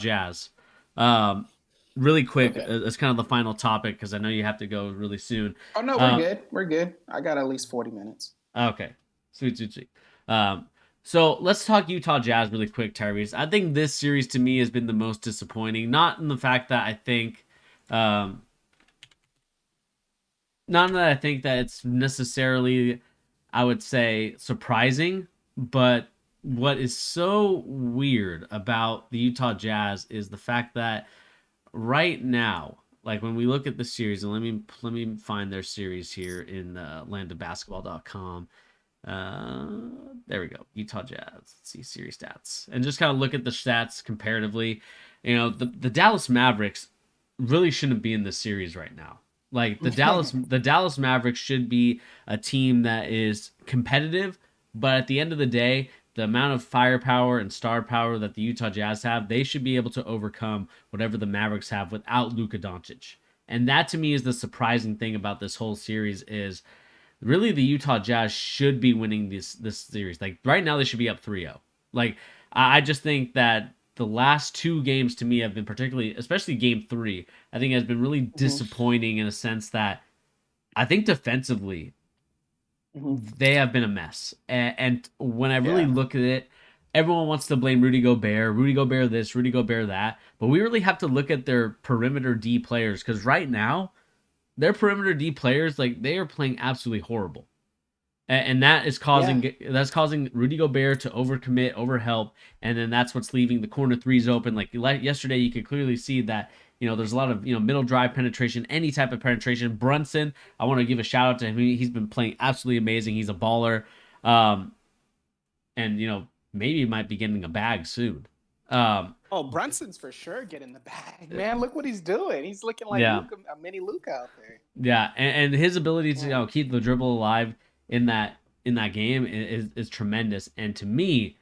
Jazz. Um, Really quick, Okay. it's kind of the final topic because I know you have to go really soon. Oh no, we're Um, good. We're good. I got at least 40 minutes. okay, sweet, sweet, sweet. Um, so let's talk Utah Jazz really quick, Tyrese. I think this series to me has been the most disappointing. Not in the fact that I think, um, not that I think that it's necessarily, I would say, surprising, but what is so weird about the Utah Jazz is the fact that right now, like when we look at the series, and let me find their series here in landofbasketball.com. Uh, there we go. Utah Jazz. Let's see series stats, and just kind of look at the stats comparatively. The Dallas Mavericks really shouldn't be in this series right now. Like the Dallas Mavericks should be a team that is competitive, but at the end of the day, the amount of firepower and star power that the Utah Jazz have, they should be able to overcome whatever the Mavericks have without Luka Doncic. And that to me is the surprising thing about this whole series is really the Utah Jazz should be winning this series. Like right now they should be up 3-0. Like I just think that the last two games to me have been particularly, especially game 3, I think has been really hmm disappointing in a sense that I think defensively hmm they have been a mess. And when I really Yeah. look at it, everyone wants to blame Rudy Gobert this, Rudy Gobert that, but we really have to look at their perimeter D players because right now their perimeter D players, like they are playing absolutely horrible, and Yeah. that's causing Rudy Gobert to overcommit, overhelp, and then that's what's leaving the corner threes open. Like yesterday, you could clearly see that there's a lot of middle drive penetration, any type of penetration. Brunson, I want to give a shout out to him. He's been playing absolutely amazing. He's a baller, um, and maybe he might be getting a bag soon. Um, Oh, Brunson's for sure getting the bag, man. Look what he's doing. He's looking like yeah, Luca, a mini Luca out there. yeah, and his ability to Man. keep the dribble alive in that game is tremendous. And to me,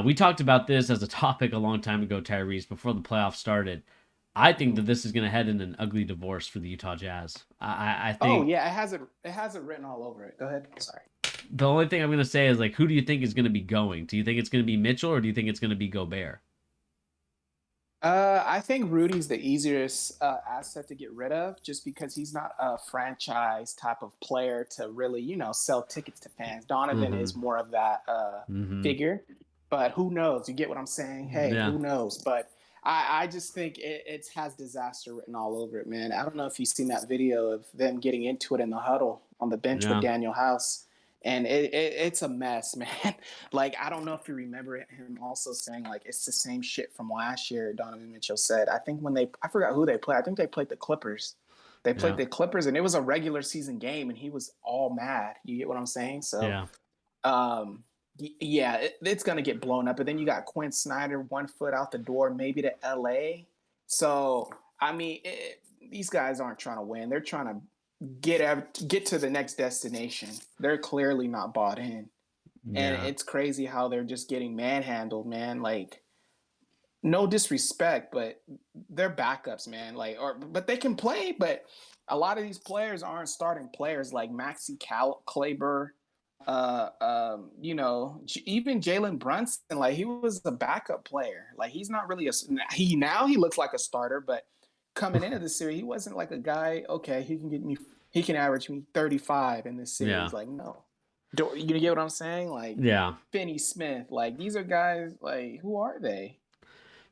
we talked about this as a topic a long time ago, Tyrese, before the playoffs started. I think Mhm. that this is going to head in an ugly divorce for the Utah Jazz. I Oh think yeah, it has it. It has it written all over it. Go ahead. Sorry. the only thing I'm going to say is like, who do you think is going to be going? Do you think it's going to be Mitchell or do you think it's going to be Gobert? I think Rudy's the easiest asset to get rid of, just because he's not a franchise type of player to really, sell tickets to fans. Donovan Mm-hmm. is more of that Mm-hmm. figure, but who knows? You get what I'm saying? Hey, Yeah. who knows? But I just think it has disaster written all over it, man. I don't know if you've seen that video of them getting into it in the huddle on the bench with Yeah. Daniel House, and it's a mess, man. Like, I don't know if you remember him also saying like it's the same shit from last year. Donovan Mitchell said, I think I forgot who they played. I think they played the Clippers. They played Yeah. the Clippers, and it was a regular season game, and he was all mad. You get what I'm saying? So, Yeah. um, yeah, it's gonna get blown up. And then you got Quinn Snyder, 1 foot out the door, maybe to LA. So, I mean, these guys aren't trying to win. They're trying to get to the next destination. They're clearly not bought in, and Yeah. it's crazy how they're just getting manhandled, man. Like, no disrespect, but they're backups, man. Like, but they can play, but a lot of these players aren't starting players like Kleber. Even Jalen Brunson, like he was a backup player. Like he's not really he looks like a starter, but coming into the series, he wasn't like a guy. Okay, he can average me 35 in this Yeah. series. Like no, you get what I'm saying? Like Yeah. Finney Smith, like these are guys. Like who are they?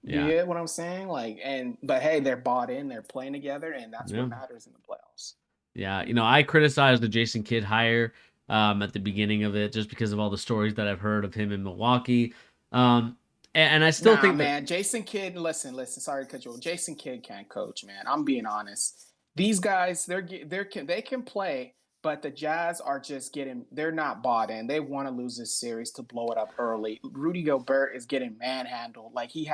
You Yeah. get what I'm saying? Like, but hey, they're bought in, they're playing together, and that's what Yeah. matters in the playoffs. Yeah, I criticized the Jason Kidd hire at the beginning of it just because of all the stories that I've heard of him in Milwaukee. And I still Nah, think that man, Jason Kidd. Listen. Sorry to cut you off. Jason Kidd can't coach, man. I'm being honest. These guys, they can play, but the Jazz are just getting. They're not bought in. They want to lose this series to blow it up early. Rudy Gobert is getting manhandled. Like he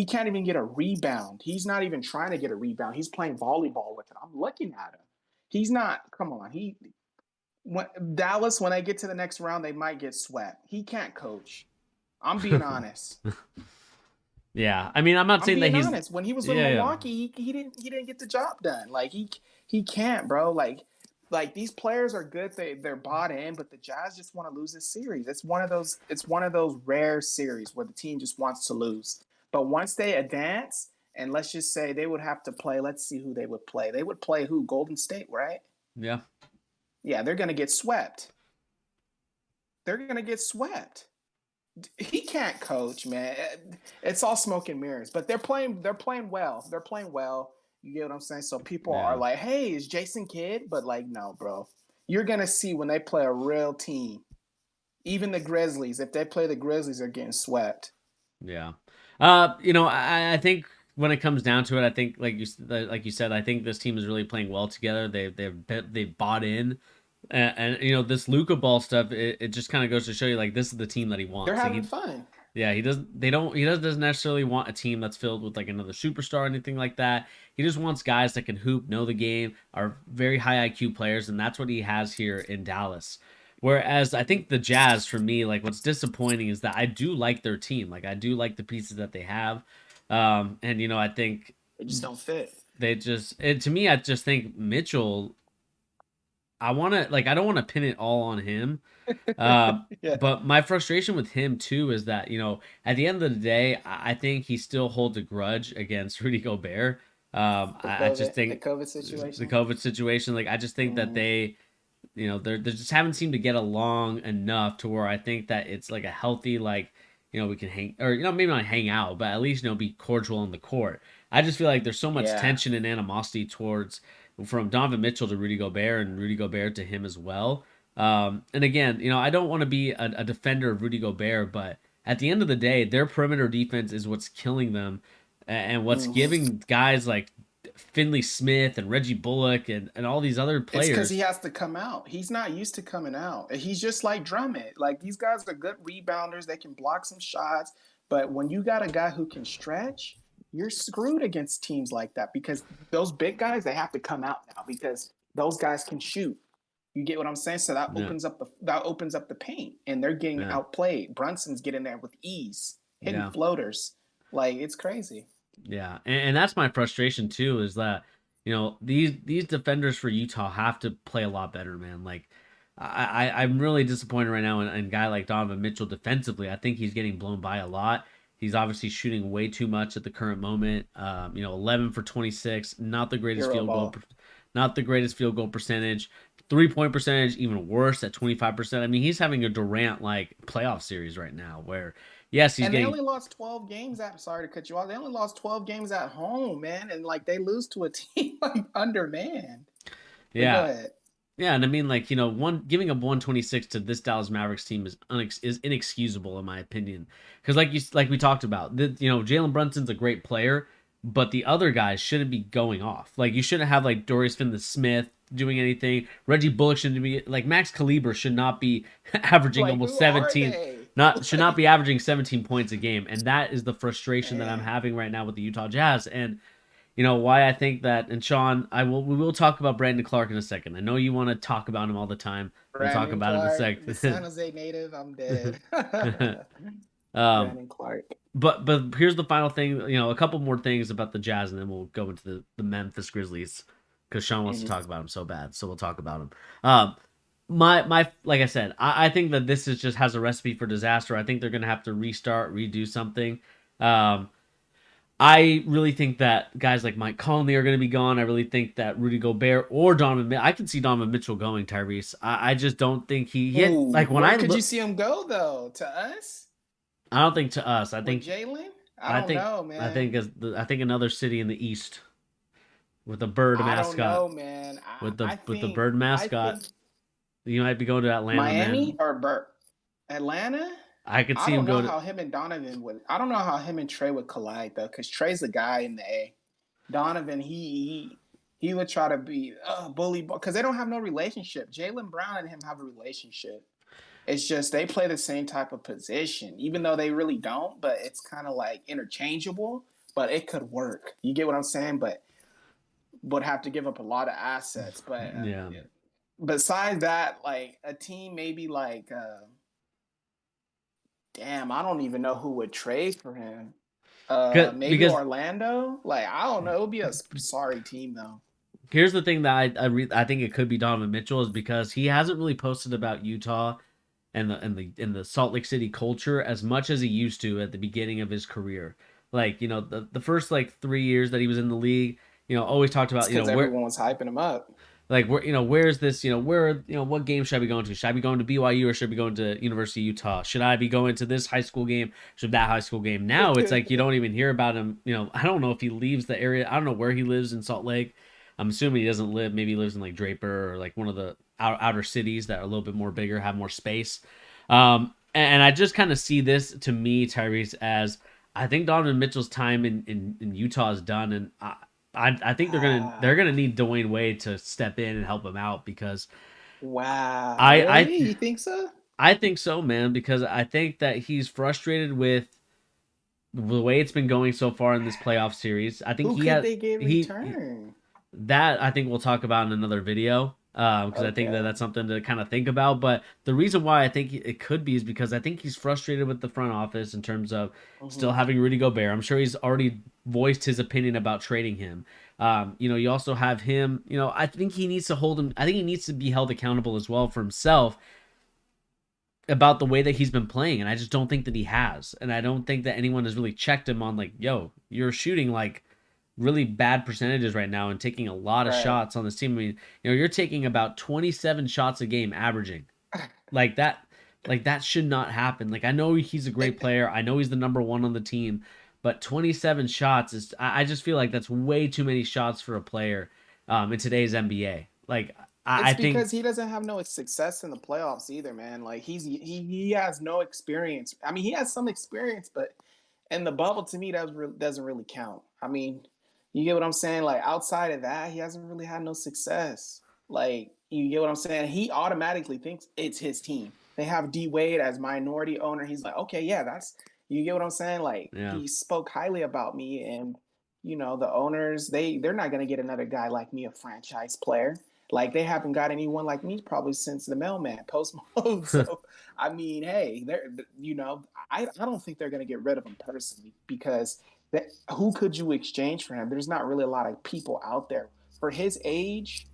can't even get a rebound. He's not even trying to get a rebound. He's playing volleyball with it. I'm looking at him. He's not. Come on. Dallas, when they get to the next round, they might get swept. He can't coach. I'm being honest. yeah, I mean, I'm not I'm saying that being he's honest. When he was with yeah, yeah. Milwaukee, he didn't get the job done. Like he can't, bro. Like these players are good. They're bought in, but the Jazz just want to lose this series. It's one of those rare series where the team just wants to lose. But once they advance, and let's just say they would have to play. Let's see who they would play. They would play who? Golden State, right? Yeah. Yeah, they're gonna get swept. They're gonna get swept. He can't coach, man. It's all smoke and mirrors. But they're playing. They're playing well. They're playing well. You get what I'm saying? So people are Yeah. like, "Hey, is Jason Kidd?" But like, no, bro. You're gonna see when they play a real team. Even the Grizzlies, if they play the Grizzlies, are getting swept. Yeah. I think when it comes down to it, I think like you said, I think this team is really playing well together. They've bought in, and this Luca ball stuff. It just kind of goes to show you like this is the team that he They're wants. Like having fun. yeah, he doesn't. They don't. He doesn't necessarily want a team that's filled with like another superstar or anything like that. He just wants guys that can hoop, know the game, are very high IQ players, and that's what he has here in Dallas. Whereas I think the Jazz, for me, like what's disappointing is that I do like their team. Like I do like the pieces that they have, and I think They just don't fit. to me, I just think Mitchell. I want to like I don't want to pin it all on him. Uh, Yeah. but my frustration with him too is that at the end of the day, I think he still holds a grudge against Rudy Gobert. I just The think COVID the situation. COVID situation, like I just think that Mm, they just haven't seemed to get along enough to where I think that it's like a healthy like we can hang or maybe not hang out, but at least be cordial on the court. I just feel like there's so much yeah. tension and animosity towards from Donovan Mitchell to Rudy Gobert and Rudy Gobert to him as well. And again, I don't want to be a defender of Rudy Gobert, but at the end of the day, their perimeter defense is what's killing them and what's Hmm. giving guys like Finley Smith and Reggie Bullock and all these other It's because he players. has to come out. He's not used to coming out. He's just like Drummond. Like these guys are good rebounders. They can block some shots. But when you got a guy who can stretch, you're screwed against teams like that because those big guys they have to come out now because those guys can shoot. You get what I'm saying? So Yeah, that opens up the paint, and they're getting yeah, outplayed. Brunson's getting there with ease, hitting yeah. floaters. Like it's crazy. Yeah, and that's my frustration too. Is that these defenders for Utah have to play a lot better, man. Like I'm really disappointed right now in a guy like Donovan Mitchell defensively. I think he's getting blown by a lot. He's obviously shooting way too much at the current moment. 11 for 26, Hero ball. not the greatest field goal percentage. 3-point percentage even worse at 25%. I mean, he's having a Durant like playoff series right now, where yes, he's And they getting only lost 12 games at sorry to cut you off. They only lost 12 games at home, man. And like they lose to a team like undermanned. But go yeah. ahead. Yeah, and I mean, like one giving up 126 to this Dallas Mavericks team is inexcusable in my opinion. Because like we talked about, Jalen Brunson's a great player, but the other guys shouldn't be going off. Like you shouldn't have like Dorius Finney-Smith doing anything. Reggie Bullock shouldn't be like Max Kaliber should not be averaging Like almost who are 17. they? Not should not Like be averaging 17 points a game, and that is the frustration that I'm man, having right now with the Utah Jazz. And why I think that. And Sean, we will talk about Brandon Clark in a second. I know you want to talk about him all the time. We'll talk Brandon about him in a Clark, the San second. Jose native, I'm dead. um, Brandon Clark. but here's the final thing. A couple more things about the Jazz, and then we'll go into the Memphis Grizzlies because Sean wants to Mm-hmm. talk about him so bad. So we'll talk about him. My like I said, I think that this is just has a recipe for disaster. I think they're gonna have to restart, redo something. Um, I really think that guys like Mike Conley are going to be gone. I really think that Rudy Gobert or Donovan, I can see Donovan Mitchell going. Tyrese, I just don't think he hit Ooh, like when where I could you look. see him go though? To us I don't think to us. with Jalen? I I don't think know, I man. think as I think another city in the East with a bird I don't mascot know, man. with the bird I mascot. think You might be going to Atlanta, Miami man. or Burt. Atlanta? I could I see him don't know go to. how him and Donovan would. I don't know how him and Trey would collide though, because Trey's the guy in the A. Donovan, he would try to be bully because they don't have no relationship. Jalen Brown and him have a relationship. It's just they play the same type of position, even though they really don't. But it's kind of like interchangeable. But it could work. You get what I'm saying? But would have to give up a lot of assets. But Yeah, besides that, like a team maybe like damn, I don't even know who would trade for him. Maybe because Orlando. Like I don't know. It would be a sorry team though. here's the thing that I think it could be Donovan Mitchell is because he hasn't really posted about Utah and the Salt Lake City culture as much as he used to at the beginning of his career. Like, the first like 3 years that he was in the league, always talked It's about, because everyone was hyping him up. like where where's this, what game should I be going to? Should I be going to BYU or should I be going to University of Utah? Should I be going to this high school game? Should that high school game? Now it's like you don't even hear about him. I don't know if he leaves the area. I don't know where he lives in Salt Lake. I'm assuming he doesn't live. Maybe he lives in like Draper or like one of the outer cities that are a little bit more bigger, have more space. And I just kind of see this, to me, Tyrese, as I think Donovan Mitchell's time in Utah is done, and I think they're gonna Ah, need Dwayne Wade to step in and help him out because wow. I Really? You think so? I think so, man. Because I think that he's frustrated with the way it's been going so far in this playoff series. I think Who he could had they get he return? that I think we'll talk about in another video because I think that Okay. that's something to kind of think about. But the reason why I think it could be is because I think he's frustrated with the front office in terms of still Hmm. having Rudy Gobert. I'm sure he's already voiced his opinion about trading him. You also have him. I think he needs to hold him. I think he needs to be held accountable as well for himself about the way that he's been playing, and I just don't think that he has. And I don't think that anyone has really checked him on like, yo, you're shooting like really bad percentages right now and taking a lot of Right. shots on this team. I mean, you're taking about 27 shots a game averaging. Like that should not happen. Like I know he's a great It, player. I know he's the number one on the team, but 27 shots is I just feel like that's way too many shots for a player in today's NBA. Like I it's think because he doesn't have no success in the playoffs either, man. Like he has no experience. I mean, he has some experience, but in the bubble to me doesn't really count. I mean, you get what I'm saying? Like outside of that, he hasn't really had no success. Like you get what I'm saying? He automatically thinks it's his team. They have D Wade as minority owner. He's like, okay, yeah, that's you get what I'm saying? Like yeah. he spoke highly about me, and the owners they're not gonna get another guy like me, a franchise player. Like they haven't got anyone like me probably since the mailman Post Mode. So I mean, hey, I don't think they're going to get rid of him personally because who could you exchange for him? There's not really a lot of people out there for his age.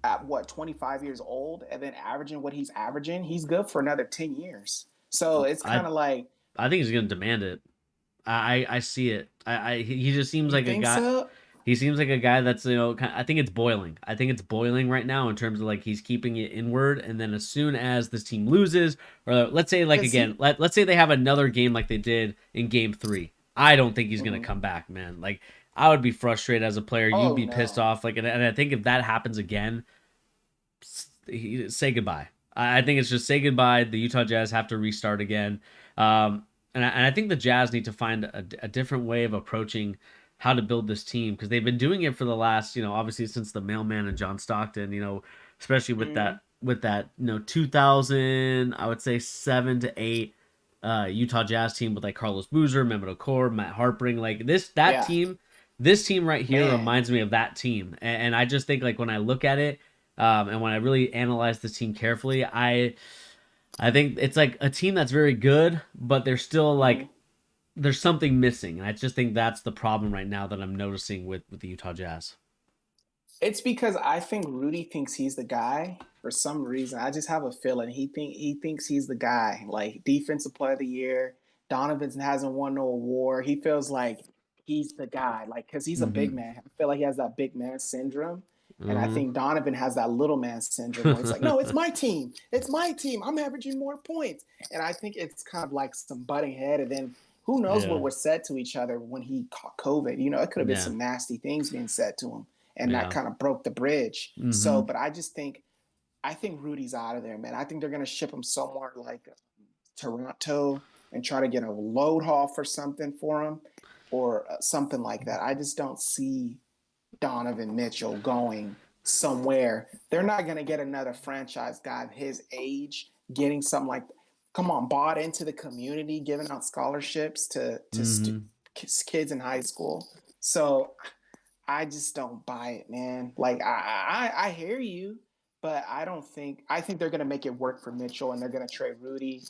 At what 25 years old, and then averaging what he's averaging, he's good for another 10 years. So it's I kind of like, I think he's gonna demand it. I see it. He just seems you like a think guy. so? He seems like a guy that's I think it's boiling. I think it's boiling right now in terms of like he's keeping it inward, and then as soon as this team loses, or let's say like Because again, he, let's say they have another game like they did in Game 3. I don't think he's gonna mm-hmm. come back, man. Like I would be frustrated as a player. You'd Oh be pissed no. off. Like, and I think if that happens again, say goodbye. I think it's just say goodbye. The Utah Jazz have to restart again. And I think the Jazz need to find a different way of approaching how to build this team because they've been doing it for the last, obviously since the mailman and John Stockton, especially with Mm-hmm. that 2000, I would say 7 to 8 Utah Jazz team with like Carlos Boozer, Mehmet Okur, Matt Harpring, like Yeah, this team right here man. reminds me of that team, and I just think like when I look at it, and when I really analyze this team carefully, I think it's like a team that's very good, but there's still Mm-hmm. like there's something missing, and I just think that's the problem right now that I'm noticing with the Utah Jazz. It's because I think Rudy thinks he's the guy for some reason. I just have a feeling he thinks he's the guy. Like defensive player of the year. Donovan hasn't won no award. He feels like he's the guy. Like because he's a big Mm-hmm. man. I feel like he has that big man syndrome. And I Mm-hmm. think Donovan has that little man syndrome where it's like, no, it's my team. It's my team. I'm averaging more points. And I think it's kind of like some butting head. And then who knows what Yeah. was said to each other when he caught COVID. It could have been Yeah. some nasty things being said to him and that Yeah. kind of broke the bridge. So, Mm-hmm. but I think Rudy's out of there, man. I think they're gonna ship him somewhere like Toronto and try to get a load off or something for him, or something like that. I just don't see Donovan Mitchell going somewhere. They're not gonna get another franchise guy his age getting something like. Come on, bought into the community, giving out scholarships to Mm-hmm. kids in high school. So I just don't buy it, man. Like I hear you, but I think they're gonna make it work for Mitchell and they're gonna trade Rudy.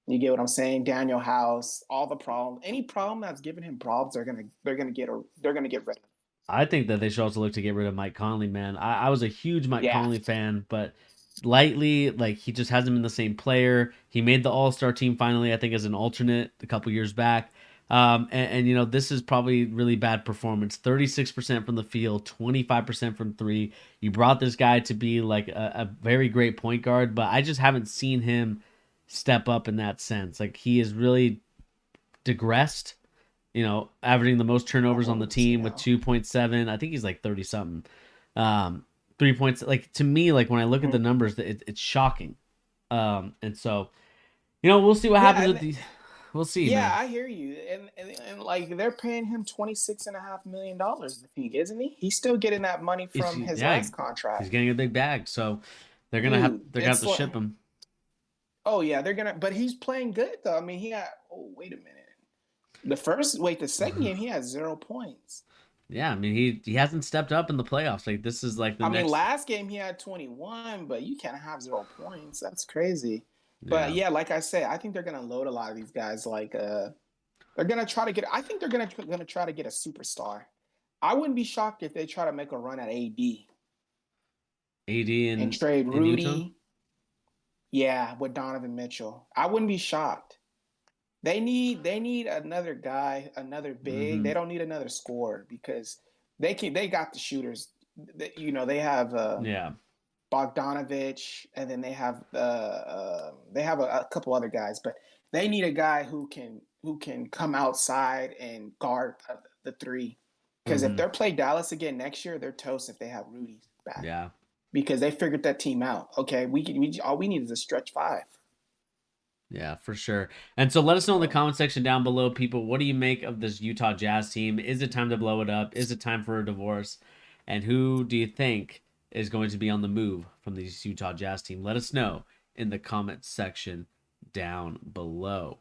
You get what I'm saying? Daniel House, all the problem, any problem that's giving him problems, they're gonna get rid of. I think that they should also look to get rid of Mike Conley, man. I was a huge Mike Yeah. Conley fan, but lately, like he just hasn't been the same player. He made the All Star team finally, I think, as an alternate a couple years back. And, this is probably really bad performance. 36% from the field, 25% from three. You brought this guy to be like a very great point guard, but I just haven't seen him step up in that sense. Like he is really digressed, averaging the most turnovers on the Almost, team with 2.7. I think he's like 30 something. 3 points. Like to me, like when I look at the Mhm. numbers, it's shocking. And so, we'll see what Yeah, happens with and the. We'll see, yeah, man. I hear you. And like they're paying him $26.5 million, I think, isn't he? He's still getting that money from his Yeah, last he's contract. getting a big bag, so Dude, they're gonna have it's to like, ship him. oh yeah, they're gonna, but he's playing good though. I mean, he had, oh, wait a minute. The second game, he had 0 points. Yeah, I mean he hasn't stepped up in the playoffs. Like this is like the I mean, next. last game he had 21, but you can't have 0 points. That's crazy. But Yeah, yeah, like I said, I think they're gonna load a lot of these guys. Like they're gonna try to get. I think they're gonna try to get a superstar. I wouldn't be shocked if they try to make a run at AD AD and trade in Utah. Rudy. Yeah, with Donovan Mitchell. I wouldn't be shocked. They need another guy, another big. Mm-hmm. They don't need another scorer because they got the shooters. They have Yeah, Bogdanovich, and then they have a couple other guys, but they need a guy who can come outside and guard the three. Because if mm-hmm. they play Dallas again next year, they're toast if they have Rudy back Yeah. because they figured that team out. Okay, we all we need is a stretch five. Yeah, for sure. And so let us know in the So comment section down below, people. What do you make of this Utah Jazz team? Is it time to blow it up? Is it time for a divorce? And who do you think is going to be on the move from this Utah Jazz team? Let us know in the comment section down below.